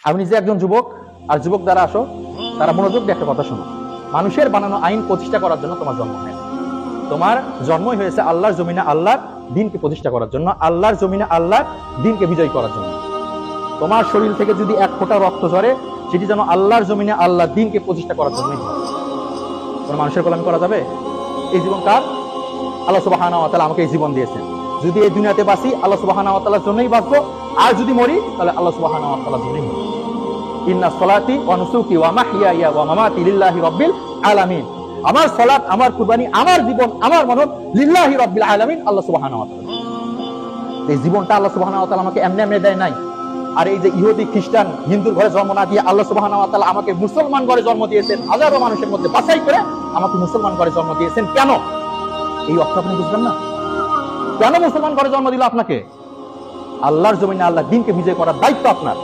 আমি নিজে একজন যুবক, আর যুবক দ্বারা আসো, তারা মনোযোগ দিয়ে একটা কথা শোনো। মানুষের বানানো আইন প্রতিষ্ঠা করার জন্য তোমার জন্ম হয়েছে। তোমার জন্মই হয়েছে আল্লাহর জমিনে আল্লাহর দিনকে প্রতিষ্ঠা করার জন্য, আল্লাহর জমিনে আল্লাহর দিনকে বিজয় করার জন্য। তোমার শরীর থেকে যদি এক ফোঁটা রক্ত ঝরে, সেটি যেন আল্লাহর জমিনে আল্লাহর দিনকে প্রতিষ্ঠা করার জন্যই হয়। কোন মানুষের গোলামি করা যাবে? এই জীবন কার? আল্লাহ সুবহানাহু ওয়া তাআলা আমাকে এই জীবন দিয়েছেন। যদি এই দুনিয়াতে বাঁচি আল্লাহ সুবহানাহু ওয়া তাআলার জন্যই বাঁচবো, আর যদি মরি তাহলে আল্লাহ সুবহানাহু ওয়া তাআলার জন্যই মরি। ইন্না সলাতি ওয়া নুসুকি ওয়া মাহইয়ায়া ওয়া মামাতি লিল্লাহি রাব্বিল আলামিন। আমার সালাত, আমার কুরবানি, আমার জীবন, আমার মরণ লিল্লাহি রাব্বিল আলামিন, আল্লাহ সুবহানাহু ওয়া তাআলা। এই জীবনটা আল্লাহ সুবহানাহু ওয়া তাআলা আমাকে এমনি এমনি দেয় নাই। আর এই যে ইহুদি, খ্রিস্টান, হিন্দুর ঘরে জন্ম না দিয়ে আল্লাহ সুবহানাহু ওয়া তাআলা আমাকে মুসলমান ঘরে জন্ম দিয়েছেন। হাজারো মানুষের মধ্যে বাছাই করে আমাকে মুসলমান ঘরে জন্ম দিয়েছেন। কেন? এই অর্থ আপনি বুঝবেন না? কেন মুসলমান ঘরে জন্ম দিল আপনাকে? আল্লাহর জমিনে আল্লাহর দ্বীনকে বিজয় করার দায়িত্ব আপনার।